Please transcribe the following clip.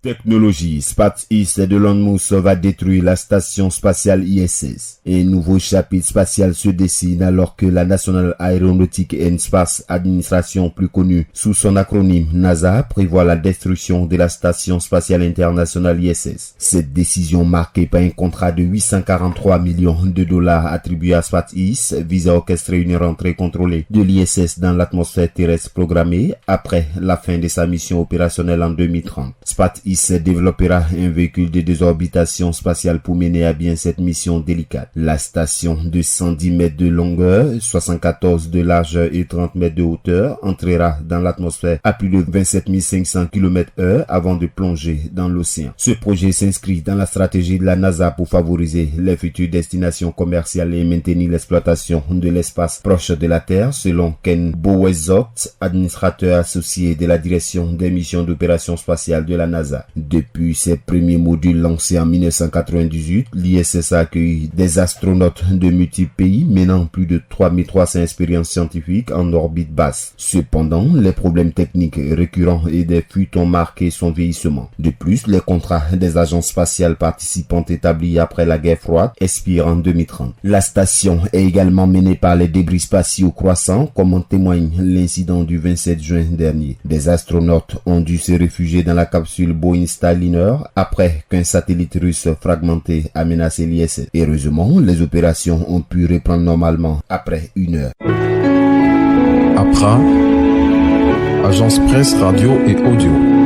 Technologie, SpaceX de Elon Musk va détruire la station spatiale ISS. Un nouveau chapitre spatial se dessine alors que la National Aeronautic and Space Administration, plus connue sous son acronyme NASA, prévoit la destruction de la station spatiale internationale ISS. Cette décision marquée par un contrat de 843 millions de dollars attribué à SpaceX vise à orchestrer une rentrée contrôlée de l'ISS dans l'atmosphère terrestre programmée après la fin de sa mission opérationnelle en 2030. SpaceX développera un véhicule de désorbitation spatiale pour mener à bien cette mission délicate. La station de 110 mètres de longueur, 74 de largeur et 30 mètres de hauteur entrera dans l'atmosphère à plus de 27 500 km/h avant de plonger dans l'océan. Ce projet s'inscrit dans la stratégie de la NASA pour favoriser les futures destinations commerciales et maintenir l'exploitation de l'espace proche de la Terre, selon Ken Bowezot, administrateur associé de la direction des missions d'opération spatiale de la NASA. Depuis ses premiers modules lancés en 1998, l'ISS a accueilli des astronautes de multiples pays menant plus de 3300 expériences scientifiques en orbite basse. Cependant, les problèmes techniques récurrents et des fuites ont marqué son vieillissement. De plus, les contrats des agences spatiales participantes établis après la guerre froide expirent en 2030. La station est également menée par les débris spatiaux croissants, comme en témoigne l'incident du 27 juin dernier. Des astronautes ont dû se réfugier dans la capsule Boeing Starliner après qu'un satellite russe fragmenté a menacé l'ISS. Heureusement, les opérations ont pu reprendre normalement après 1 heure. APRA, Agence Presse Radio et Audio.